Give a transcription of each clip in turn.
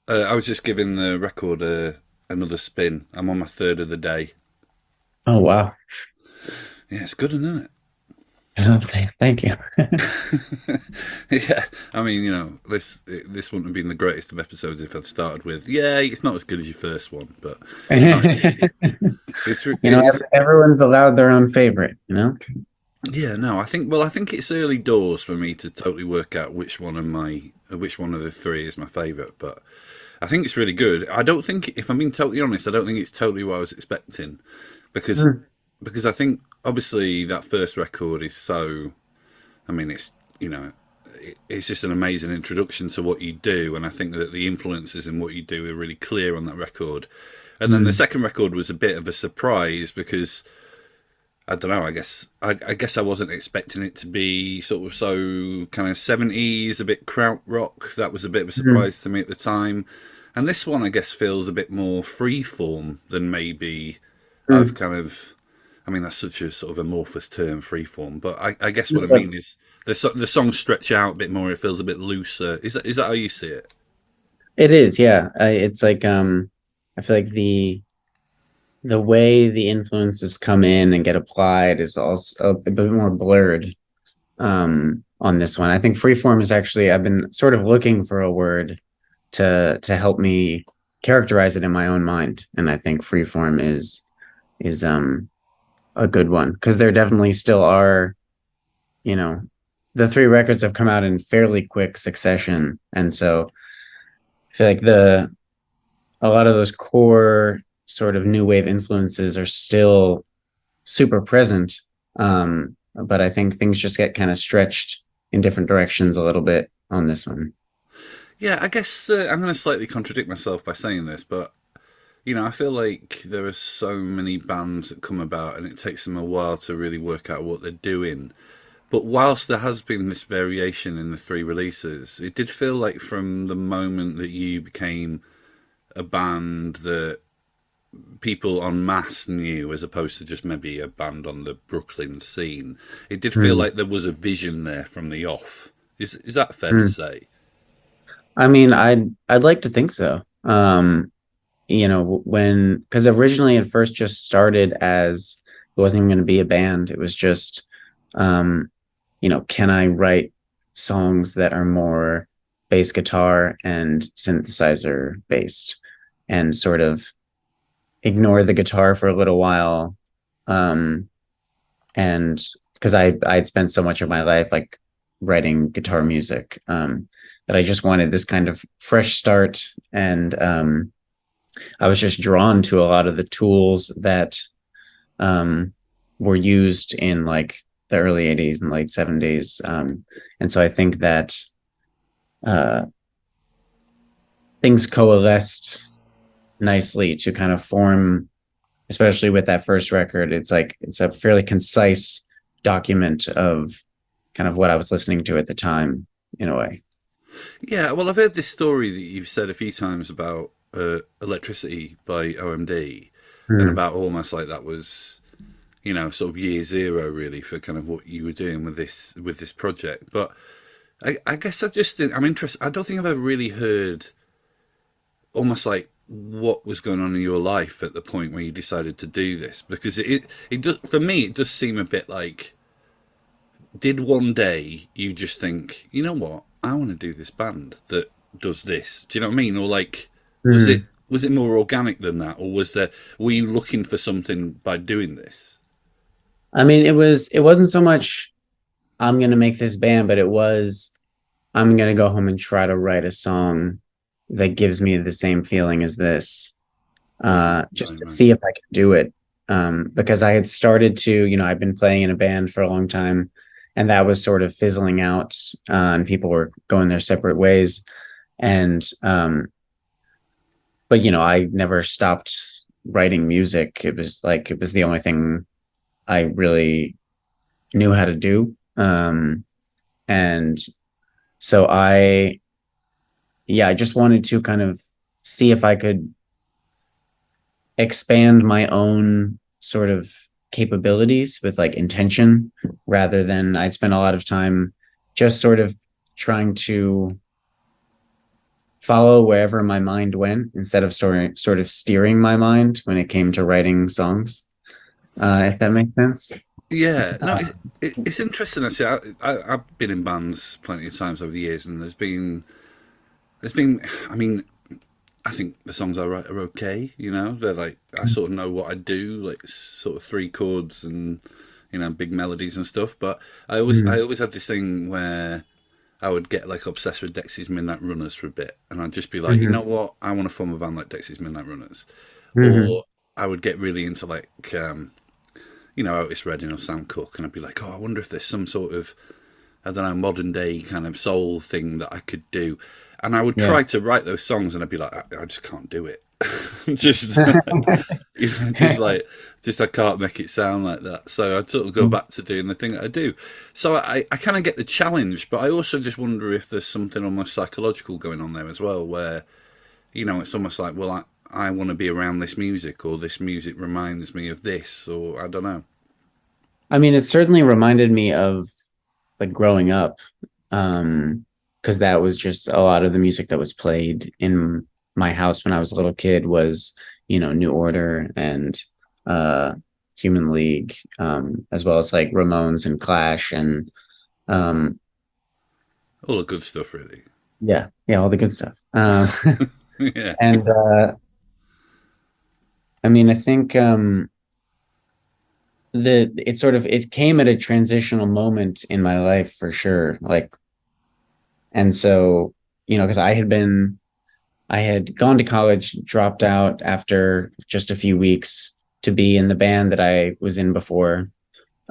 I was just giving the record another spin. I'm on my third of the day. Oh wow. Yeah, it's good, isn't Thank you. it? Yeah, I mean, this wouldn't have been the greatest of episodes if I'd started with, yeah, it's not as good as your first one, but I mean, it is. Everyone's allowed their own favorite, you know? Yeah, no, I think it's early doors for me to totally work out which one of the three is my favorite, but I think it's really good. I don't think, if I'm being totally honest, I don't think it's totally what I was expecting because Mm, because I think obviously that first record is so. I mean, it's just an amazing introduction to what you do, and I think that the influences in what you do are really clear on that record. And then the mm. second record was a bit of a surprise because I don't know. I guess I wasn't expecting it to be sort of so kind of 70s, a bit kraut rock. That was a bit of a Mm. surprise to me at the time. And this one, I guess, feels a bit more freeform than maybe I've Mm. kind of. I mean, that's such a sort of amorphous term, freeform. But I guess what I Look, mean is the songs stretch out a bit more. It feels a bit looser. Is that how you see it? it is, yeah. It's like I feel like the way the influences come in and get applied is also a bit more blurred on this one. I think freeform is actually I've been sort of looking for a word to help me characterize it in my own mind. And I think freeform is a good one because there definitely still are, you know, the three records have come out in fairly quick succession. And so I feel like the a lot of those core sort of new wave influences are still super present. But I think things just get kind of stretched in different directions a little bit on this one. Yeah, I guess I'm going to slightly contradict myself by saying this, but I feel like there are so many bands that come about and it takes them a while to really work out what they're doing. But whilst there has been this variation in the three releases, it did feel like from the moment that you became a band that people en masse knew, as opposed to just maybe a band on the Brooklyn scene, it did feel Mm, like there was a vision there from the off. Is that fair to mm. say? I mean, I'd like to think so. When because originally it first just started as it wasn't even going to be a band. It was just, um, can I write songs that are more bass guitar and synthesizer based and sort of ignore the guitar for a little while. Um, and because I'd spent so much of my life like writing guitar music, that I just wanted this kind of fresh start. And I was just drawn to a lot of the tools that um, were used in like the early 80s and late 70s. And so I think that uh, things coalesced nicely to kind of form, especially with that first record. It's like it's a fairly concise document of kind of what I was listening to at the time in a way. Yeah, well, I've heard this story that you've said a few times about Electricity by OMD, and Hmm. about almost like that was, sort of year zero really for kind of what you were doing with this project. But I guess I'm interested. I don't think I've ever really heard almost like what was going on in your life at the point where you decided to do this, because it does, for me it does seem a bit like, did one day you just think, you know what, I want to do this band that does this? Do you know what I mean? Or like, was it Hmm. was it more organic than that, or were you looking for something by doing this? I mean, it wasn't so much I'm gonna make this band, but it was I'm gonna go home and try to write a song that gives me the same feeling as this, Right, just right, to right. see if I can do it. Because I had started to, I've been playing in a band for a long time, and that was sort of fizzling out, and people were going their separate ways. And but I never stopped writing music. It was like it was the only thing I really knew how to do. And so I just wanted to kind of see if I could expand my own sort of capabilities with like intention rather than I'd spend a lot of time just sort of trying to follow wherever my mind went instead of sort of steering my mind when it came to writing songs. If that makes sense. Yeah, no, Uh, it's interesting actually. I've been in bands plenty of times over the years, and there's been, I mean, I think the songs I write are okay. You know, they're like I sort of know what I do, like sort of three chords and big melodies and stuff. But I mhm, always had this thing where I would get like obsessed with Dexys Midnight Runners for a bit, and I'd just be like, you know mhm, what, I want to form a band like Dexys Midnight Runners, mhm. or I would get really into like Otis Redding or Sam Cooke, and I'd be like, oh, I wonder if there's some sort of, I don't know, modern day kind of soul thing that I could do. And I would Yeah. try to write those songs, and I'd be like, I just can't do it. just, just like, just I can't make it sound like that. So I'd sort of go back to doing the thing that I do. So I kind of get the challenge, but I also just wonder if there's something almost psychological going on there as well, where, it's almost like, well, I want to be around this music, or this music reminds me of this, or I don't know. I mean, it certainly reminded me of like growing up, because that was just a lot of the music that was played in my house when I was a little kid was, New Order and uh Human League, as well as like Ramones and Clash and um All the good stuff, really. yeah, yeah, all the good stuff. Yeah. And I mean, I think it came at a transitional moment in my life for sure. Like, and so, because I had gone to college, dropped out after just a few weeks to be in the band that I was in before.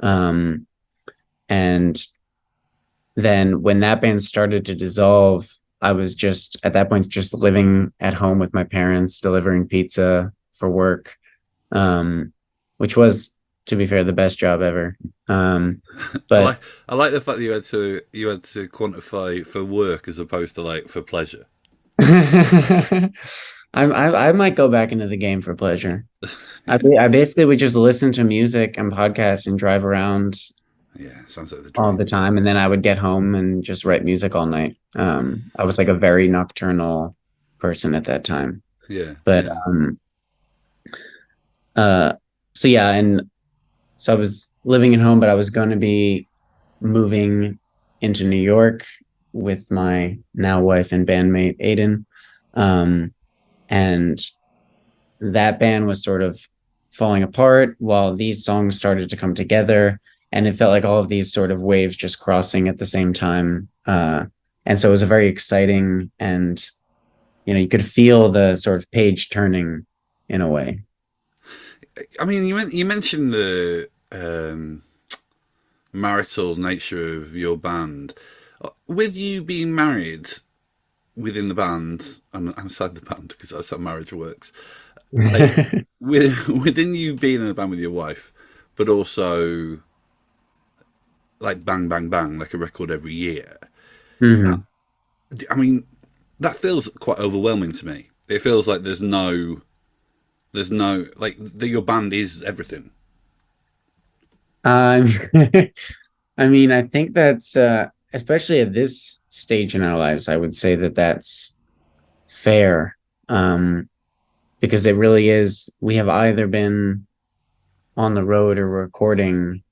Um, and then when that band started to dissolve, I was just at that point just living at home with my parents, delivering pizza for work, which was, to be fair, the best job ever. I But like I like the fact that you had to quantify for work as opposed to like for pleasure. I might go back into the game for pleasure. I basically would just listen to music and podcasts and drive around Yeah, sounds like the all the dream. Yeah, time, and then I would get home and just write music all night. I was like a very nocturnal person at that time. yeah, But yeah. uh so yeah, and so I was living at home, but I was going to be moving into New York with my now wife and bandmate Aiden. Um and that band was sort of falling apart while these songs started to come together, and it felt like all of these sort of waves just crossing at the same time, and so it was a very exciting, and you could feel the sort of page turning in a way. I mean, you mentioned the marital nature of your band. With you being married within the band and outside the band, because that's how marriage works. Like within you being in a band with your wife, but also like bang bang bang, like a record every year. Hmm. I mean, that feels quite overwhelming to me. It feels like there's no like your band is everything. um, I mean, I think that's especially at this stage in our lives, I would say that that's fair, because it really is. We have either been on the road or recording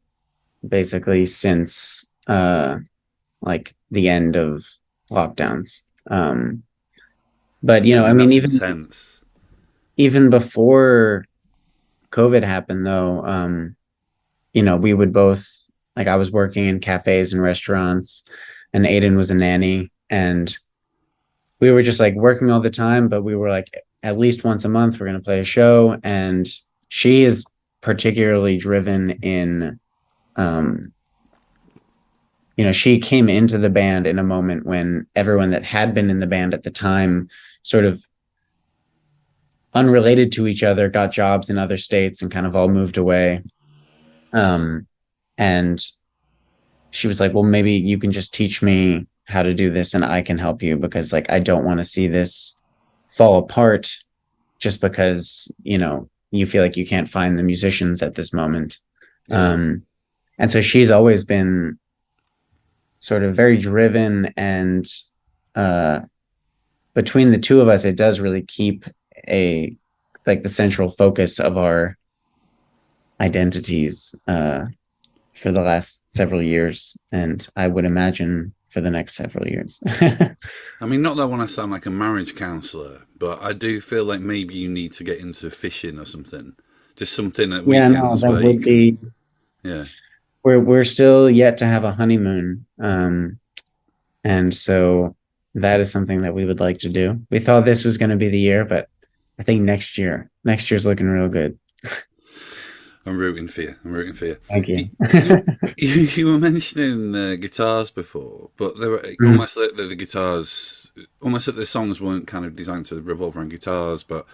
basically since like the end of lockdowns. But I I mean, mean, that's even intense. even before COVID happened, though, we would both, like, I was working in cafes and restaurants, and Aiden was a nanny, and we were just like working all the time, but we were like at least once a month we're going to play a show, and she is particularly driven in um she came into the band in a moment when everyone that had been in the band at the time, sort of unrelated to each other, got jobs in other states and kind of all moved away. Um, and she was like, well, maybe you can just teach me how to do this and I can help you, because like I don't want to see this fall apart just because, you feel like you can't find the musicians at this moment. Yeah. Um, and so she's always been sort of very driven and uh between the two of us, it does really keep a like the central focus of our identities for the last several years, and I would imagine for the next several years. I mean, not that I want to sound like a marriage counselor, but I do feel like maybe you need to get into fishing or something. Just something at Yeah, no, weekends that where you would can, be. yeah. We're still yet to have a honeymoon, and so that is something that we would like to do. We thought this was going to be the year, but I think next year's looking real good. I'm rooting for you. I'm rooting for you. Thank You, you. you were mentioning guitars before, but they were Mhm. almost like the guitars, almost like the songs weren't kind of designed to revolve around guitars, but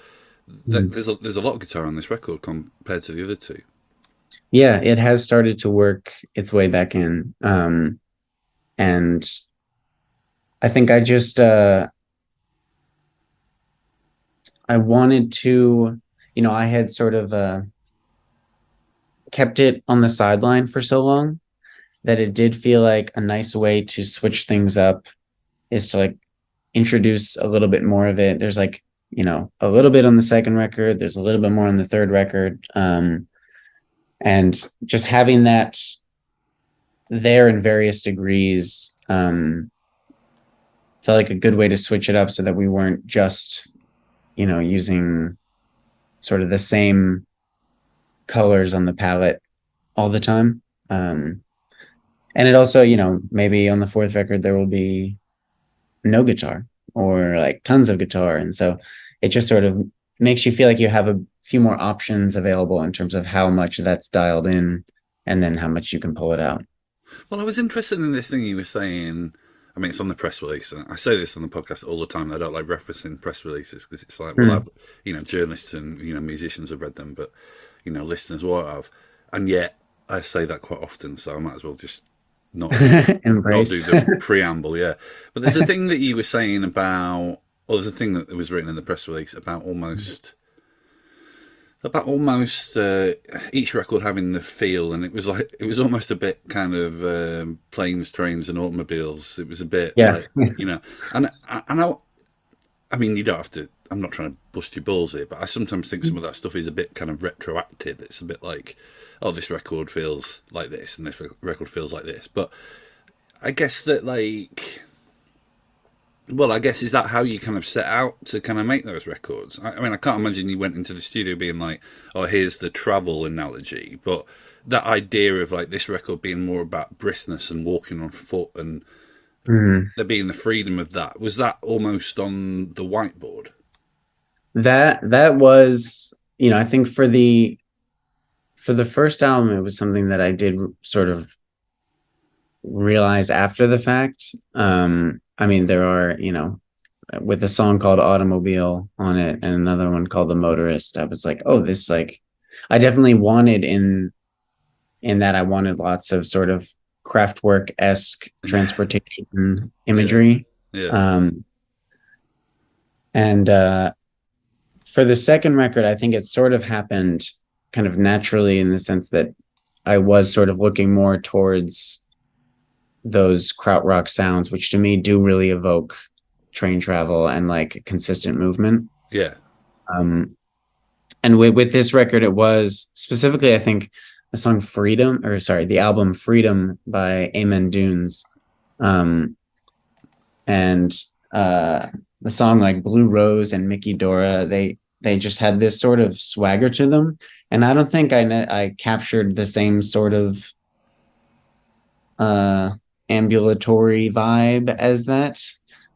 Mhm. there's a lot of guitar on this record compared to the other two. Yeah, it has started to work its way back in. And I think I wanted to, I had sort of kept it on the sideline for so long that it did feel like a nice way to switch things up is to like introduce a little bit more of it. There's like, a little bit on the second record, there's a little bit more on the third record. And just having that there in various degrees felt like a good way to switch it up so that we weren't just, using sort of the same colors on the palette all the time. Um, and it also, maybe on the fourth record there will be no guitar or like tons of guitar. And so it just sort of makes you feel like you have a few more options available in terms of how much that's dialed in and then how much you can pull it out. Well, I was interested in this thing you were saying. I mean, it's on the press release. And I say this on the podcast all the time. I don't like referencing press releases because it's like, well, Hmm. I've, journalists and musicians have read them, but listeners won't have. And yet, I say that quite often, so I might as well just not do Embrace. the preamble. Yeah, but there's a thing that you were saying about, or there's a thing that was written in the press release about almost each record having the feel, and it was almost a bit kind of planes, trains, and automobiles. It was a bit Yeah. like and I mean, you don't have to. I'm not trying to bust your balls here, but I sometimes think some of that stuff is a bit kind of retroactive. It's a bit like, oh, this record feels like this, and this record feels like this. But I guess that like well, I guess is that how you kind of set out to kind of make those records? I mean, I can't imagine you went into the studio being like, "Oh, here's the travel analogy," but that idea of like this record being more about briskness and walking on foot and Mhm. there being the freedom of that was that almost on the whiteboard? That was, I think for the first album, it was something that I did sort of realize after the fact. I mean, there are, with a song called Automobile on it and another one called The Motorist, I was like, oh, this like I definitely wanted in that I wanted lots of sort of Kraftwerk-esque transportation Yeah, imagery. yeah, Um, and for the second record, I think it sort of happened kind of naturally in the sense that I was sort of looking more towards those krautrock sounds, which to me do really evoke train travel and like consistent movement. yeah. Um, and with this record, it was specifically, I think, the song Freedom, or sorry, the album Freedom by Amen Dunes. Um, and uh, the song like Blue Rose and Mickey Dora, they just had this sort of swagger to them. And I don't think I captured the same sort of uh ambulatory vibe as that.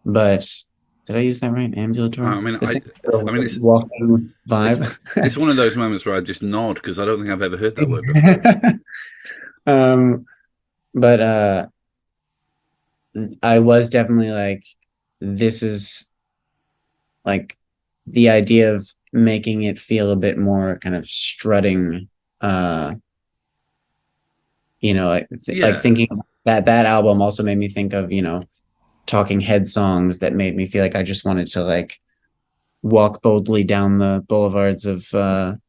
But did I use that right? I Ambulatory? mean, The same sort I of mean, walking it's vibe. it's one of those moments where I just nod because I don't think I've ever heard that word before. um, but I was definitely like, this is like the idea of making it feel a bit more kind of strutting, uh, like Yeah, thinking that album also made me think of, Talking Head songs that made me feel like I just wanted to like walk boldly down the boulevards of a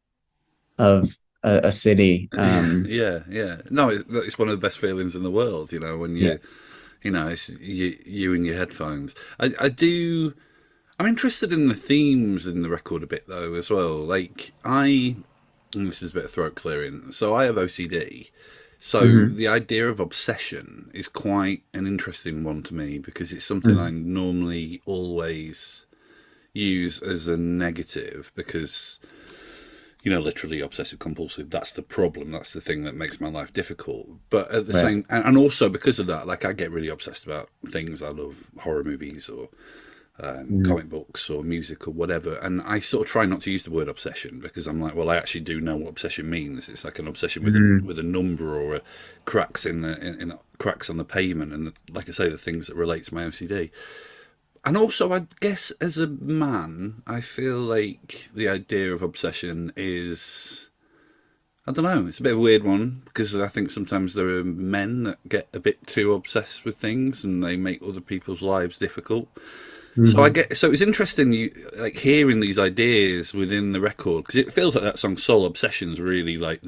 city. yeah, yeah. No, it's one of the best feelings in the world. When Yeah. it's you and your headphones. I do. I'm interested in the themes in the record a bit though as well. Like and this is a bit of throat clearing. So I have OCD. So Hmm. the idea of obsession is quite an interesting one to me because it's something I Hmm. normally always use as a negative because literally obsessive compulsive, that's the problem, that's the thing that makes my life difficult. But at the Right. same, and also because of that, like I get really obsessed about things. I love horror movies or Hmm. comic books or music or whatever, and I sort of try not to use the word obsession because I'm like, well, I actually do know what obsession means. It's like an obsession with Hmm. a number or a cracks in cracks on the pavement, and like I say, the things that relate to my OCD. And also, I guess as a man, I feel like the idea of obsession is, I don't know, it's a bit of a weird one because I think sometimes there are men that get a bit too obsessed with things and they make other people's lives difficult. So I Hmm. get, so it's interesting you like hearing these ideas within the record because it feels like that song "Soul Obsession's" really like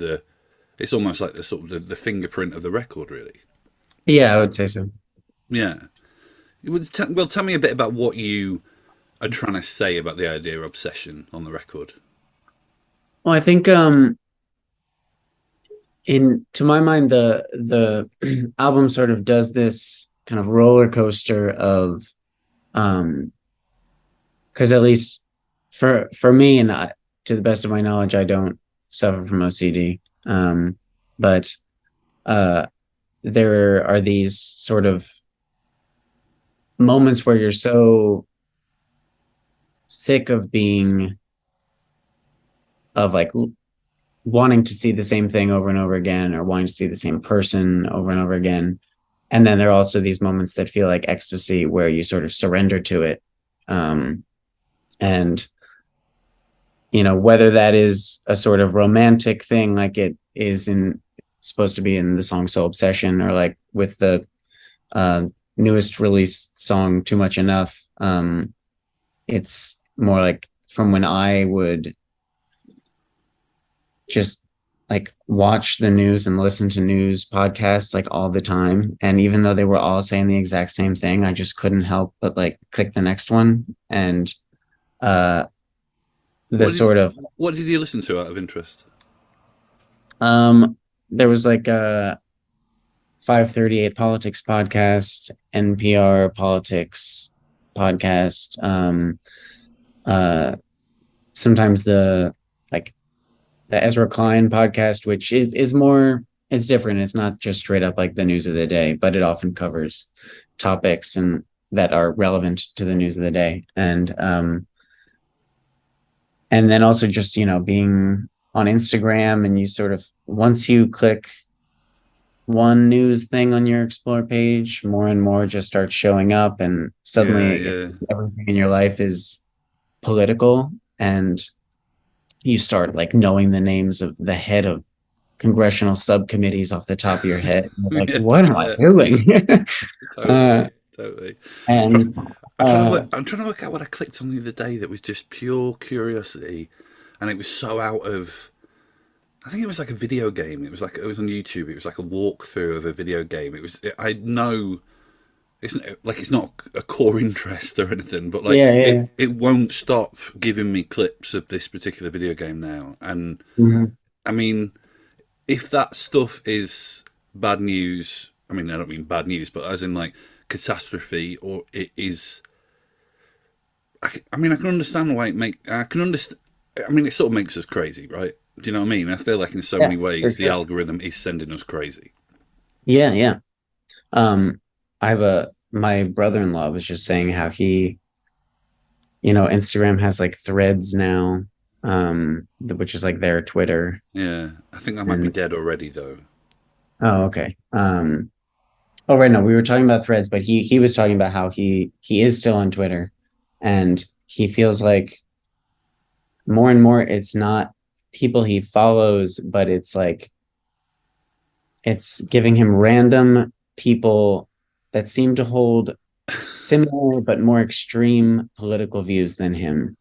it's almost like the sort of the fingerprint of the record, really. Yeah, I would say so. Yeah. Well, tell me a bit about what you are trying to say about the idea of obsession on the record. Well, I think in to my mind the album sort of does this kind of roller coaster of um because at least for me and to the best of my knowledge I don't suffer from OCD, but uh there are these sort of moments where you're so sick of being of like wanting to see the same thing over and over again or wanting to see the same person over and over again. And then there are also these moments that feel like ecstasy where you sort of surrender to it. And whether that is a sort of romantic thing like it is in supposed to be in the song Soul Obsession, or like with the uh newest released song Too Much Enough. It's more like from when I would just like watch the news and listen to news podcasts like all the time. And even though they were all saying the exact same thing, I just couldn't help but like click the next one. And uh the What did sort of what did you listen to out of interest? um there was like a 538 politics podcast, NPR politics podcast, uh sometimes the like the Ezra Klein podcast, which is more, it's different. It's not just straight up like the news of the day, but it often covers topics and that are relevant to the news of the day. And then also just, being on Instagram, and you sort of once you click one news thing on your explore page, more and more just starts showing up, and Yeah, suddenly yeah, everything in your life is political, and you start like knowing the names of the head of congressional subcommittees off the top of your head. You're like, yeah, what am I yeah. doing? uh, Totally, totally. and I'm trying to work out what I clicked on the other day that was just pure curiosity, and it was so out of. I think it was like a video game. It was on YouTube. It was like a walkthrough of a video game. I know it's not a core interest or anything, but like yeah, yeah. it won't stop giving me clips of this particular video game now. And Mhm. I mean, if that stuff is bad news, I mean, I don't mean bad news, but as in like catastrophe, or it is. I mean, I can understand why it make. I can understand. I mean, it sort of makes us crazy, right? Do you know what I mean? I feel like in so Yeah, many for ways the sure. algorithm is sending us crazy. Yeah, yeah. I have a my brother-in-law was just saying how Instagram has like threads now, which is like their Twitter. Yeah, I think I might be And dead already though. oh, okay. Oh, right. No, we were talking about threads, but he was talking about how he is still on Twitter, and he feels like more and more it's not people he follows, but it's like it's giving him random people that seem to hold similar but more extreme political views than him.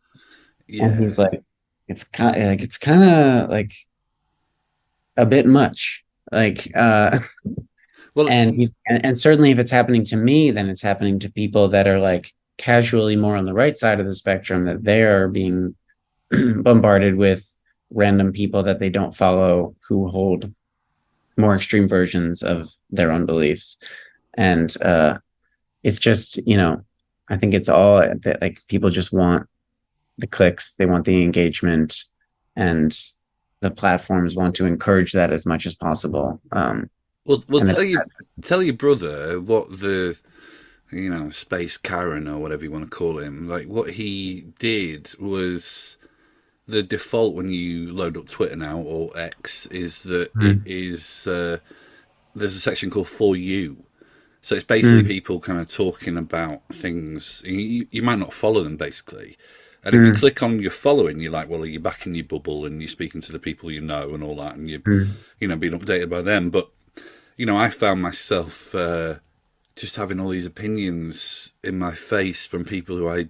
And Yeah. he's like, it's kind of like a bit much. Like Well, and certainly if it's happening to me, then it's happening to people that are like casually more on the right side of the spectrum, that they're being bombarded with random people that they don't follow who hold more extreme versions of their own beliefs. And it's just, I think it's all that, like, people just want the clicks, they want the engagement, and the platforms want to encourage that as much as possible. Well, And it's tell your brother what the Space Karen or whatever you want to call him, like what he did was the default when you load up Twitter now or X is that it mm, is there's a section called For You. So it's basically mm, people kind of talking about things. You might not follow them basically. And if you mm, click on your following, you're like, well, are you back in your bubble and you're speaking to the people you know and all that, and mm, being updated by them. But I found myself just having all these opinions in my face from people who I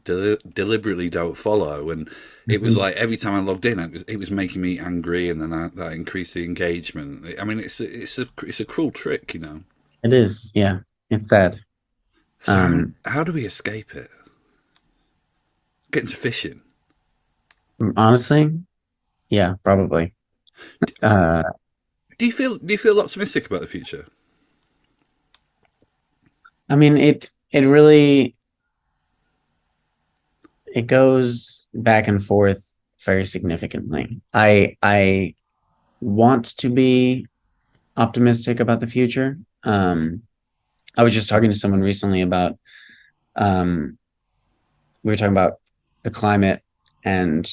deliberately don't follow, and it was mhm. like every time I logged in, it was making me angry, and then that increased the engagement. I mean, it's a cruel trick. It is, yeah, it's sad. So Um, how do we escape it? Get into fishing. Honestly, yeah, probably. Uh, Do you feel optimistic about the future? I mean, it really it goes back and forth very significantly. I want to be optimistic about the future. I was just talking to someone recently about um, we were talking about the climate, and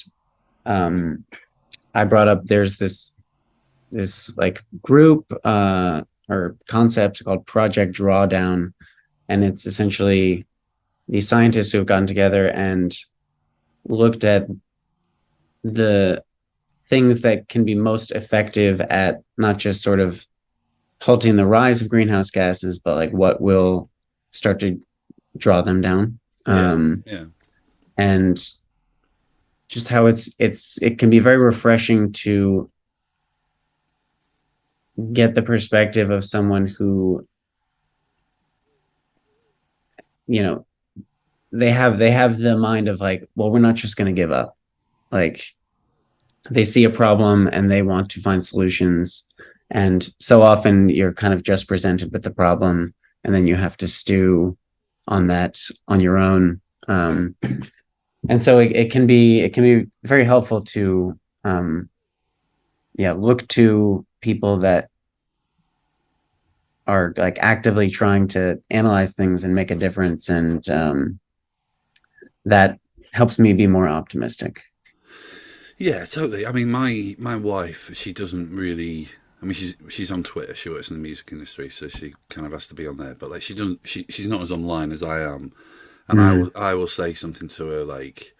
um, I brought up there's this like group or concept called Project Drawdown, and it's essentially these scientists who have gotten together and looked at the things that can be most effective at not just sort of halting the rise of greenhouse gases, but like what will start to draw them down. Yeah, Um, yeah, and just how it can be very refreshing to get the perspective of someone who, you know, they have the mind of like, well, we're not just going to give up. Like, they see a problem and they want to find solutions. And so often you're kind of just presented with the problem, and then you have to stew on that on your own. And so it can be very helpful to yeah, look to people that are like actively trying to analyze things and make a difference, and that helps me be more optimistic. yeah. Totally. I mean, my wife, she doesn't really. I mean, she's on Twitter. She works in the music industry, so she kind of has to be on there. But like, she doesn't. She's not as online as I am, and Mm, I will say something to her like,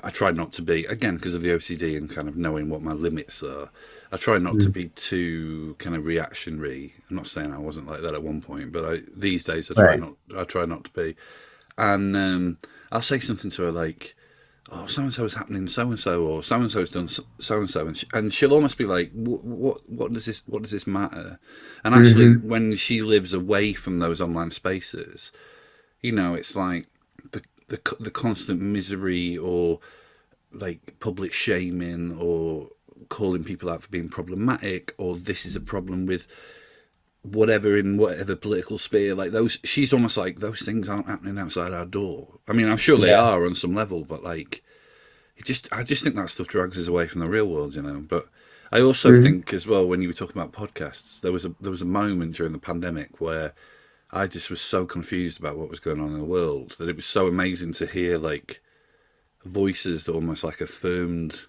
I try not to be, again, because of the OCD and kind of knowing what my limits are. I try not to mm, be too kind of reactionary. I'm not saying I wasn't like that at one point, but these days right. I try not to be. And I'll say something to her like, "Oh, so and so is happening, so and so, or so and so's done so and so," and she'll almost be like, what does this matter?" And actually, Hmm. when she lives away from those online spaces, it's like the constant misery or like public shaming or calling people out for being problematic, or this is a problem with whatever in whatever political sphere, like those, she's almost like those things aren't happening outside our door. I mean, I'm sure they Yeah. are on some level, but like I just think that stuff drags us away from the real world. But I also Hmm. think as well, when you were talking about podcasts, there was a moment during the pandemic where I just was so confused about what was going on in the world that it was so amazing to hear like voices that almost like affirmed,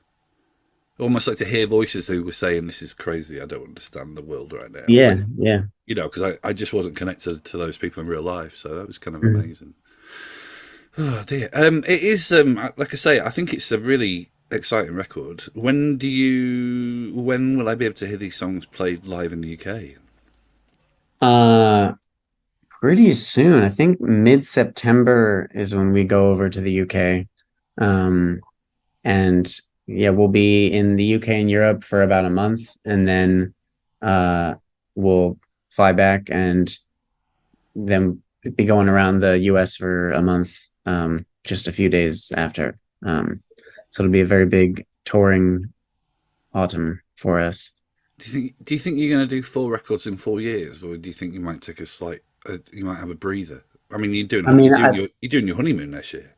almost like to hear voices who were saying, "This is crazy. I don't understand the world right now." Yeah. But Yeah. because I just wasn't connected to those people in real life, so that was kind of Mhm. amazing. Oh dear. It is like I say, I think it's a really exciting record. When will I be able to hear these songs played live in the UK? Uh, Pretty soon. I think mid-September is when we go over to the UK. Um, and yeah, we'll be in the UK and Europe for about a month, and then uh we'll fly back, and then be going around the US for a month, just a few days after. So it'll be a very big touring autumn for us. Do you think you're going to do 4 records in 4 years, or do you think you might take a slight, you might have a breather? I mean, I mean, you're doing your honeymoon next year.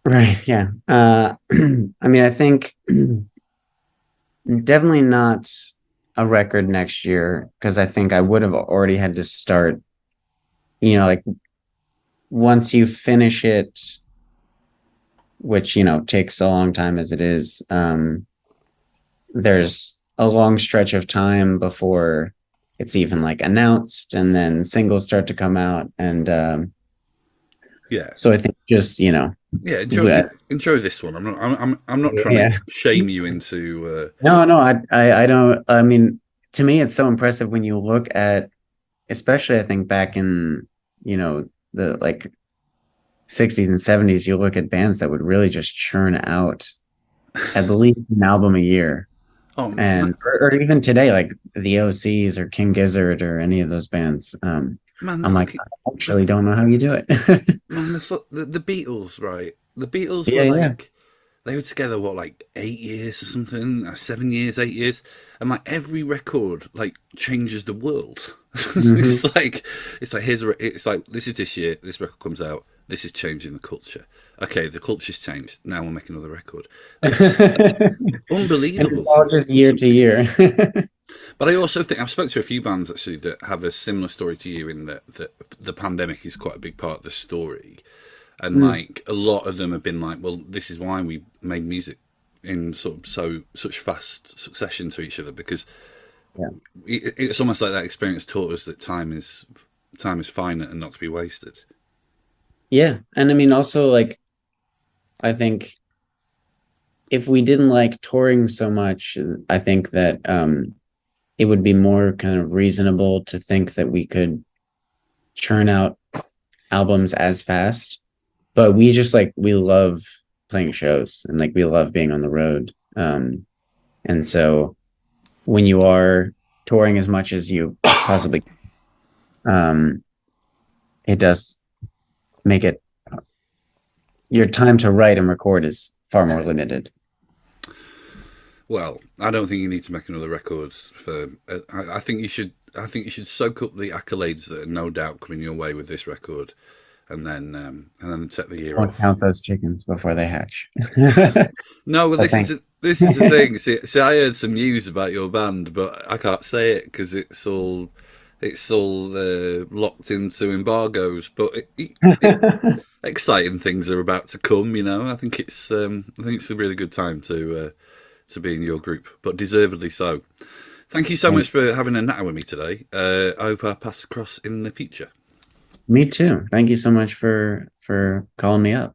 right, yeah. I mean, I think definitely not a record next year because I think I would have already had to start, like once you finish it, which, takes a long time as it is, there's a long stretch of time before it's even like announced and then singles start to come out. And Yeah, so I think just, yeah. yeah, Enjoy this one. I'm not trying to yeah. shame you into. No, no, I don't. I mean, to me, it's so impressive when you look at, especially I think back in, the like 60s and 70s, you look at bands that would really just churn out at least an album a year. Oh, And or even today, like the OCs or King Gizzard or any of those bands. man, I'm like, I the actually don't know how you do it. man, the Beatles, right? The Beatles were Yeah, yeah. like they were together what, like 8 years or something, 7 years, 8 years, and like every record like changes the world. Hmm. It's like it's like this year, this record comes out, this is changing the culture. Okay, the culture's changed. Now we'll make another record. It's And unbelievable it's to all me. just year to year. But I also think I've spoken to a few bands actually that have a similar story to you in that the pandemic is quite a big part of the story, and Mm, like a lot of them have been like, well, this is why we made music in such fast succession to each other, because yeah. it's almost like that experience taught us that time is finite and not to be wasted. Yeah. And I mean, also, like, I think if we didn't like touring so much, I think that it would be more kind of reasonable to think that we could churn out albums as fast. But we just like we love playing shows and like we love being on the road. And so when you are touring as much as you possibly um it does make it your time to write and record is far more limited. Well, I don't think you need to make another record for. I think you should. I think you should soak up the accolades that are no doubt coming your way with this record, and then take the year Don't off. count those chickens before they hatch. No, well, I think. this is the thing. See, I heard some news about your band, but I can't say it because it's all locked into embargoes. But exciting things are about to come. I think it's a really good time to be in your group, but deservedly so. Thank you so Thank much for having a natter with me today. I hope our paths cross in the future. Me too. Thank you so much for calling me up.